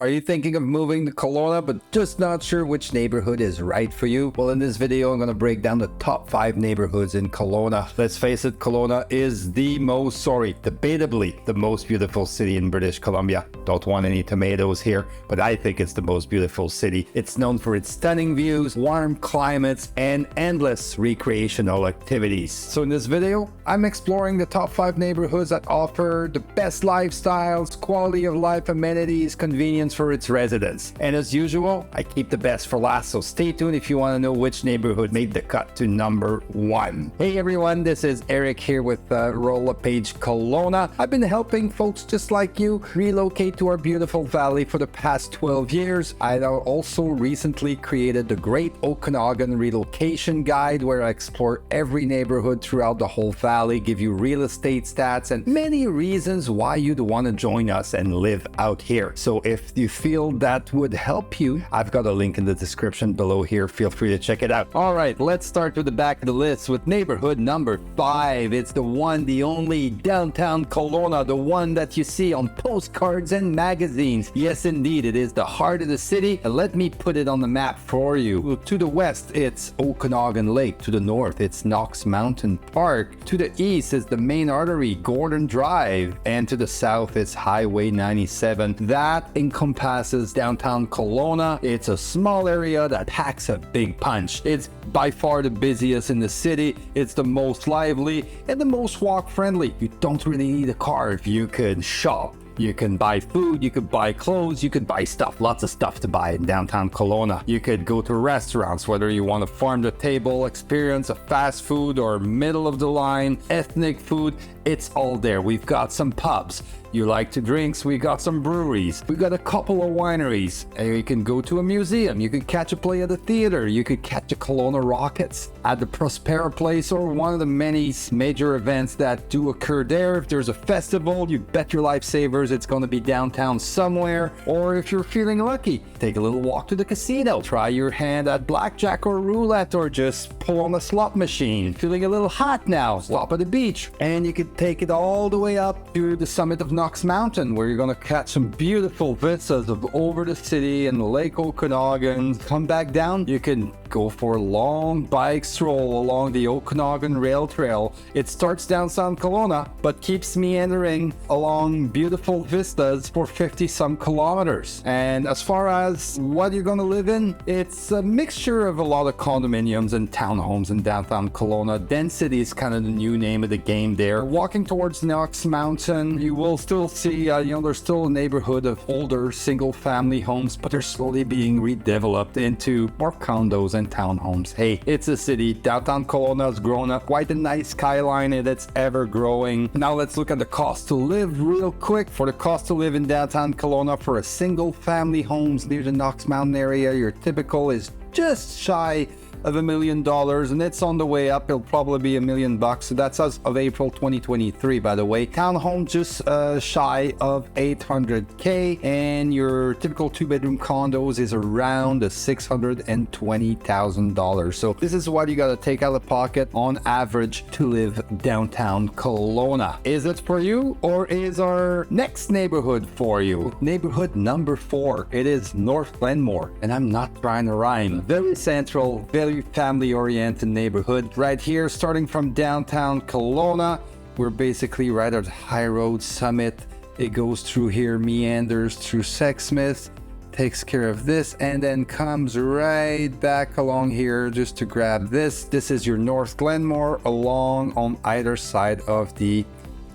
Are you thinking of moving to Kelowna but just not sure which neighborhood is right for you? Well, in this video, I'm going to break down the top 5 neighborhoods in Kelowna. Let's face it, Kelowna is debatably the most beautiful city in British Columbia. Don't want any tomatoes here, but I think it's the most beautiful city. It's known for its stunning views, warm climates, and endless recreational activities. So in this video, I'm exploring the top 5 neighborhoods that offer the best lifestyles, quality of life amenities, convenience for its residents. And as usual, I keep the best for last, so stay tuned if you want to know which neighborhood made the cut to number 1. Hey everyone, this is Eric here with relocating Kelowna. I've been helping folks just like you relocate to our beautiful valley for the past 12 years. I also recently created the Great Okanagan Relocation Guide, where I explore every neighborhood throughout the whole valley, give you real estate stats and many reasons why you'd want to join us and live out here. So if you feel that would help you, I've got a link in the description below here. Feel free to check it out. All right, let's start with the back of the list with neighborhood number 5. It's the one, the only downtown Kelowna, the one that you see on postcards and magazines. Yes, indeed, it is the heart of the city. And let me put it on the map for you. To the west, it's Okanagan Lake. To the north, it's Knox Mountain Park. To the east is the main artery, Gordon Drive. And to the south, it's Highway 97. That encompasses downtown Kelowna. It's a small area that packs a big punch. It's by far the busiest in the city. It's the most lively and the most walk friendly. You don't really need a car if you could shop. You can buy food, you could buy clothes, you could buy stuff, lots of stuff to buy in downtown Kelowna. You could go to restaurants, whether you want a farm to table experience, a fast food or middle of the line, ethnic food, it's all there. We've got some pubs. You like to drinks, we got some breweries. We got a couple of wineries. You can go to a museum. You could catch a play at the theater. You could catch a Kelowna Rockets at the Prospera Place or one of the many major events that do occur there. If there's a festival, you bet your life savers it's going to be downtown somewhere. Or if you're feeling lucky, take a little walk to the casino. Try your hand at blackjack or roulette, or just pull on a slot machine. Feeling a little hot now, stop at the beach. And you could take it all the way up to the summit of Knox Mountain, where you're going to catch some beautiful vistas of over the city and Lake Okanagan. Come back down, you can go for a long bike stroll along the Okanagan Rail Trail. It starts downtown Kelowna, but keeps meandering along beautiful vistas for 50 some kilometers. And as far as what you're going to live in, it's a mixture of a lot of condominiums and townhomes in downtown Kelowna. Density is kind of the new name of the game there. Walking towards Knox Mountain, you will still see, there's still a neighborhood of older single family homes, but they're slowly being redeveloped into more condos and townhomes. Hey, it's a city. Downtown Kelowna has grown up quite a nice skyline, and it's ever growing. Now let's look at the cost to live real quick. For the cost to live in downtown Kelowna for a single family homes near the Knox Mountain area, your typical is just shy of $1 million, and it's on the way up. It'll probably be $1 million. So that's as of April 2023, by the way. Townhome just shy of $800K, and your typical 2-bedroom condos is around $620,000. So this is what you got to take out of pocket on average to live downtown Kelowna. Is it for you, or is our next neighborhood for you? Neighborhood number 4. It is North Glenmore, and I'm not trying to rhyme. Very central, very family-oriented neighborhood. Right here, starting from downtown Kelowna, we're basically right at High Road Summit. It goes through here, meanders through Sexsmith, takes care of this, and then comes right back along here just to grab this. This is your North Glenmore, along on either side of the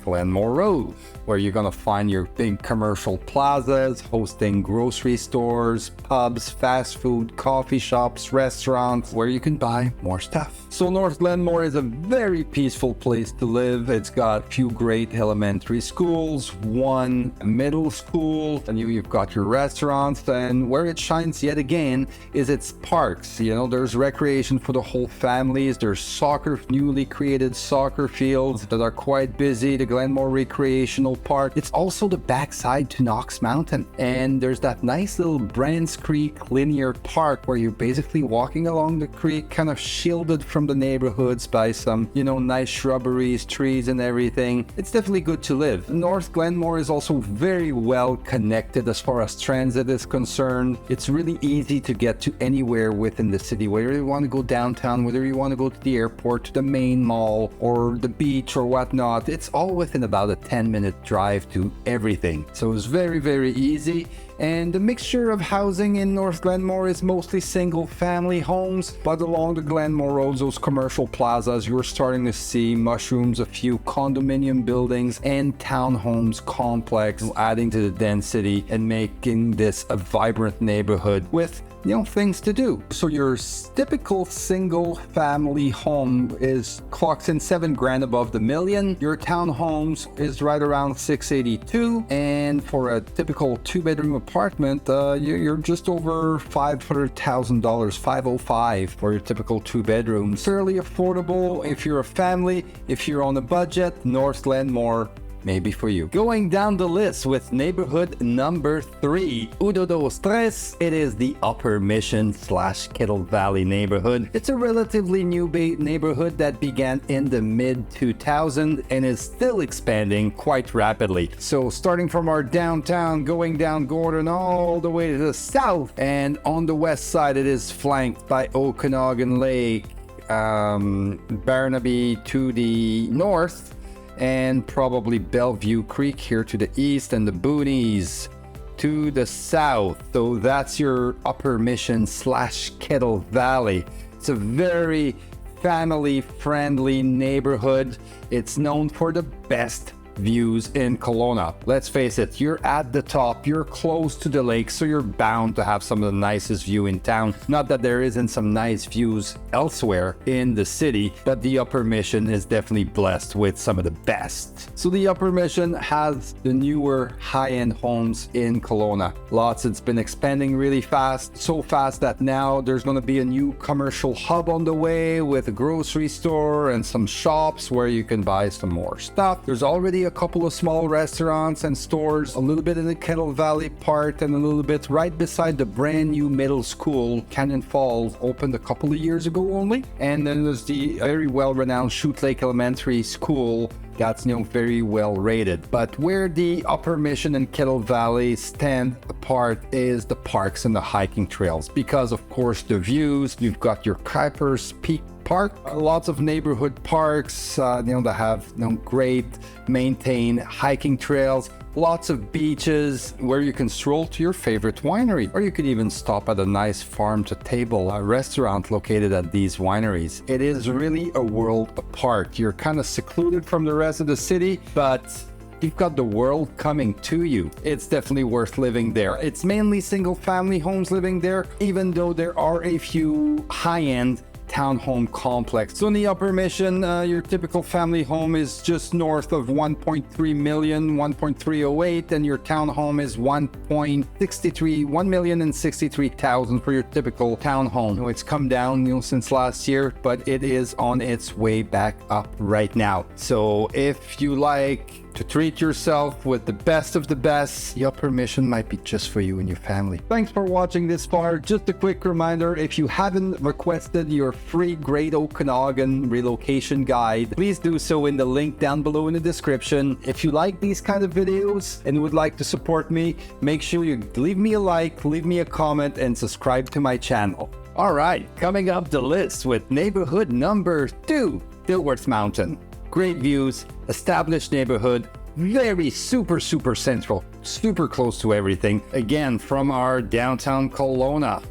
Glenmore Road, where you're gonna find your big commercial plazas hosting grocery stores, pubs, fast food, coffee shops, restaurants, where you can buy more stuff. So North Glenmore is a very peaceful place to live. It's got a few great elementary schools, one middle school, and you've got your restaurants, and where it shines yet again is its parks. There's recreation for the whole families. There's newly created soccer fields that are quite busy. They Glenmore Recreational Park. It's also the backside to Knox Mountain. And there's that nice little Brands Creek linear park where you're basically walking along the creek, kind of shielded from the neighborhoods by some, nice shrubberies, trees and everything. It's definitely good to live. North Glenmore is also very well connected as far as transit is concerned. It's really easy to get to anywhere within the city, whether you want to go downtown, whether you want to go to the airport, to the main mall, or the beach or whatnot. It's all within about a 10-minute drive to everything. So it's very, very easy. And the mixture of housing in North Glenmore is mostly single-family homes, but along the Glenmore roads, those commercial plazas, you're starting to see mushrooms, a few condominium buildings and townhomes complex, adding to the density and making this a vibrant neighborhood with things to do. So your typical single family home is clocks in $7,000 above the million. Your townhomes is right around 682, and for a typical 2-bedroom apartment, you're just over $500,000, 505 for your typical 2 bedrooms. Fairly affordable if you're a family. If you're on a budget, North Glenmore maybe for you. Going down the list with neighborhood number 3, Uno, dos, tres, it is the Upper Mission / Kettle Valley neighborhood. It's a relatively new neighborhood that began in the mid-2000s and is still expanding quite rapidly. So starting from our downtown, going down Gordon all the way to the south, and on the west side it is flanked by Okanagan Lake, Barnaby to the north, and probably Bellevue Creek here to the east, and the boonies to the south. So that's your Upper Mission / Kettle Valley. It's a very family-friendly neighborhood. It's known for the best views in Kelowna. Let's face it, you're at the top, you're close to the lake, so you're bound to have some of the nicest view in town. Not that there isn't some nice views elsewhere in the city, but the Upper Mission is definitely blessed with some of the best. So the Upper Mission has the newer high-end homes in Kelowna. Lots. It's been expanding really fast, so fast that now there's going to be a new commercial hub on the way with a grocery store and some shops where you can buy some more stuff. There's already a couple of small restaurants and stores, a little bit in the Kettle Valley part, and a little bit right beside the brand new middle school. Canyon Falls opened a couple of years ago only. And then there's the very well-renowned Shoot Lake Elementary School that's very well rated. But where the Upper Mission and Kettle Valley stand apart is the parks and the hiking trails, because of course the views. You've got your Kuiper's Peak Park, lots of neighborhood parks that have great maintained hiking trails, lots of beaches where you can stroll to your favorite winery, or you could even stop at a nice farm-to-table restaurant located at these wineries. It is really a world apart. You're kind of secluded from the rest of the city, but you've got the world coming to you. It's definitely worth living there. It's mainly single-family homes living there, even though there are a few high-end townhome complex. So in the Upper Mission, your typical family home is just north of 1.3 million, 1.308, and your townhome is 1,063,000 for your typical townhome. It's come down, since last year, but it is on its way back up right now. So if you like to treat yourself with the best of the best, the Upper Mission might be just for you and your family. Thanks for watching this far. Just a quick reminder, if you haven't requested your free Great Okanagan relocation guide, please do so in the link down below in the description. If you like these kind of videos and would like to support me, make sure you leave me a like, leave me a comment, and subscribe to my channel. All right, coming up the list with neighborhood number 2, Dilworth Mountain. Great views, established neighborhood, very super central, super close to everything. Again, from our downtown Kelowna,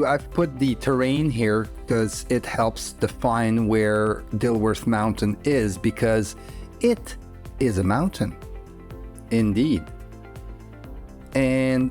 I've put the terrain here because it helps define where Dilworth Mountain is, because it is a mountain. Indeed. And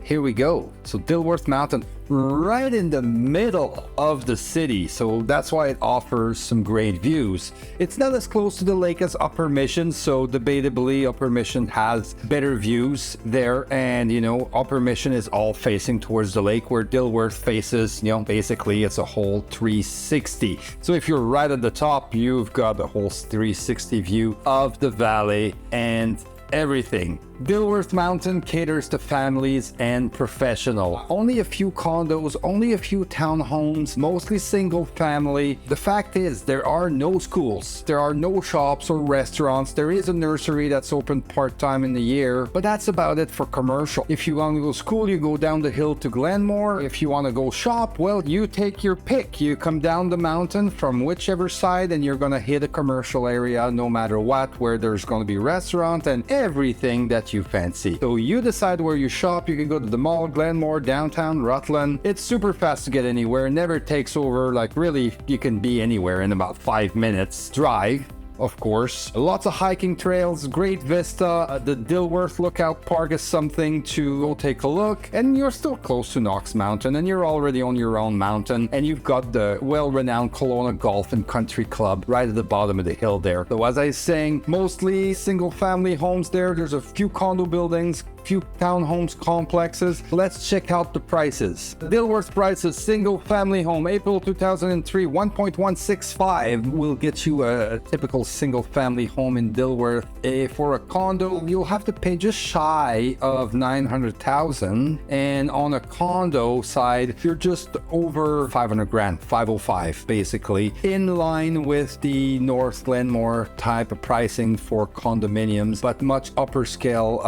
here we go. So Dilworth Mountain, right in the middle of the city, so that's why it offers some great views. It's not as close to the lake as Upper Mission, so debatably Upper Mission has better views there, and Upper Mission is all facing towards the lake, where Dilworth faces, basically it's a whole 360. So if you're right at the top, you've got the whole 360 view of the valley and everything. Dilworth Mountain caters to families and professional. Only a few condos, only a few townhomes, mostly single family. The fact is, there are no schools, there are no shops or restaurants. There is a nursery that's open part-time in the year, but that's about it for commercial. If you want to go to school, you go down the hill to Glenmore. If you want to go shop, well, you take your pick. You come down the mountain from whichever side and you're gonna hit a commercial area no matter what, where there's gonna be restaurant and everything that you fancy. So you decide where you shop. You can go to the mall, Glenmore, downtown, Rutland. It's super fast to get anywhere. It never takes over, like really, you can be anywhere in about 5 minutes drive. Of course, lots of hiking trails, great vista. The Dilworth Lookout Park is something to go take a look, and you're still close to Knox Mountain, and you're already on your own mountain, and you've got the well-renowned Kelowna Golf and Country Club right at the bottom of the hill there. So as I was saying, mostly single-family homes there. There's a few condo buildings, few townhomes complexes. Let's check out the prices. The Dilworth prices, single family home, April 2003, 1.165 will get you a typical single family home in Dilworth. For a condo, you'll have to pay just shy of 900,000, and on a condo side, you're just over 500 grand, 505 basically, in line with the North Glenmore type of pricing for condominiums, but much upper scale,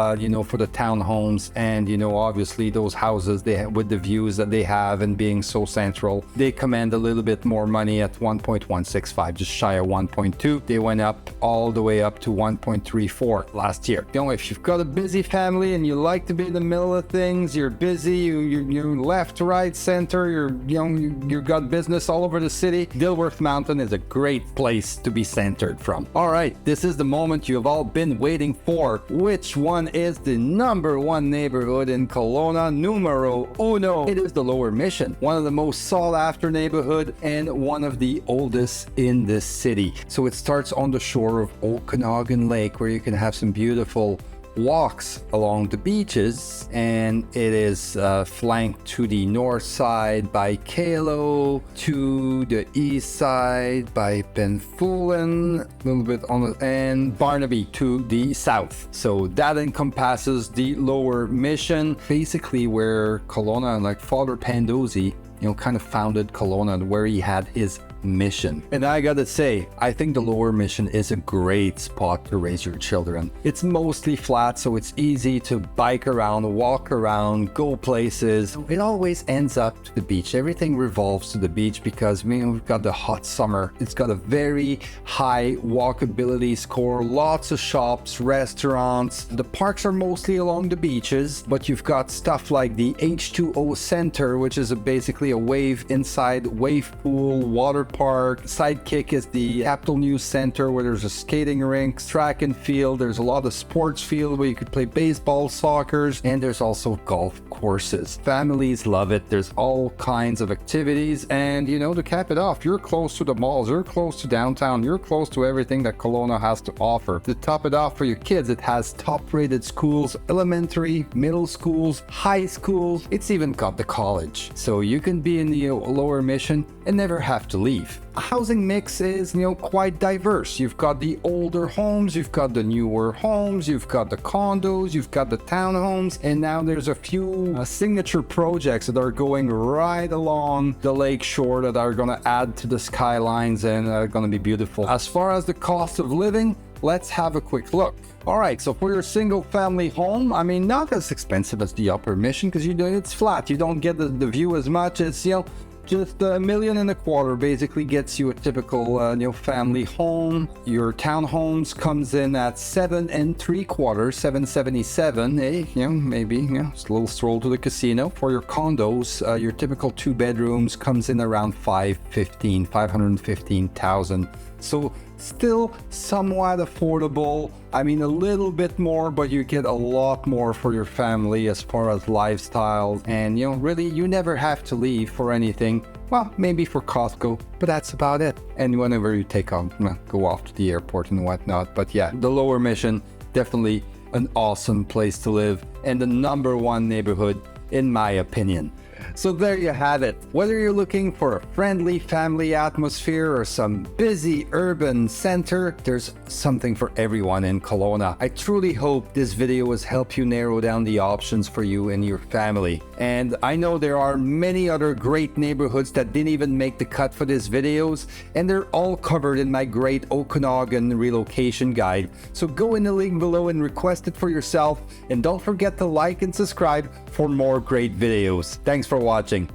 for the townhomes, and obviously those houses with the views that they have and being so central, they command a little bit more money at 1.165, just shy of 1.2. They went up all the way up to 1.34 last year. If you've got a busy family and you like to be in the middle of things, you're busy, you're left, right, center, you've got business all over the city, Dilworth Mountain is a great place to be centered from. All right, this is the moment you've all been waiting for. Which one is the number one neighborhood in Kelowna? Numero uno. It is the Lower Mission, one of the most sought after neighborhood and one of the oldest in this city. So it starts on the shore of Okanagan Lake, where you can have some beautiful walks along the beaches, and it is flanked to the north side by Kelowa, to the east side by Penfulen, a little bit and Barnaby to the south. So that encompasses the Lower Mission, basically where Kelowna, like Father Pandozzi, kind of founded Kelowna, where he had his mission. And I gotta say, I think the Lower Mission is a great spot to raise your children. It's mostly flat, so it's easy to bike around, walk around, go places. It always ends up to the beach. Everything revolves to the beach because we've got the hot summer. It's got a very high walkability score, lots of shops, restaurants. The parks are mostly along the beaches, but you've got stuff like the H2O Center, which is basically a wave pool, water park. Sidekick is the Capital News Center, where there's a skating rink, track and field. There's a lot of sports field where you could play baseball, soccer, and there's also golf courses. Families love it. There's all kinds of activities, and to cap it off, you're close to the malls, you're close to downtown, you're close to everything that Kelowna has to offer. To top it off for your kids, it has top-rated schools, elementary, middle schools, high schools. It's even got the college, so you can be in the Lower Mission and never have to leave. Housing mix is, quite diverse. You've got the older homes, you've got the newer homes, you've got the condos, you've got the townhomes, and now there's a few signature projects that are going right along the lake shore that are going to add to the skylines and are going to be beautiful. As far as the cost of living, let's have a quick look. All right, so for your single family home, not as expensive as the Upper Mission, because it's flat. You don't get the view as much. It's, just $1.25 million basically gets you a typical family home. Your townhomes comes in at $7.75, maybe it's a little stroll to the casino. For your condos, your typical 2 bedrooms comes in around 515,000 So still somewhat affordable. I mean, a little bit more, but you get a lot more for your family as far as lifestyle. And really, you never have to leave for anything. Well, maybe for Costco, but that's about it. And whenever you go off to the airport and whatnot. But yeah, the Lower Mission, definitely an awesome place to live and the #1 neighborhood in my opinion. So there you have it. Whether you're looking for a friendly family atmosphere or some busy urban center, there's something for everyone in Kelowna. I truly hope this video has helped you narrow down the options for you and your family. And I know there are many other great neighborhoods that didn't even make the cut for these videos, and they're all covered in my great Okanagan relocation guide. So go in the link below and request it for yourself, and don't forget to like and subscribe for more great videos. Thanks for watching.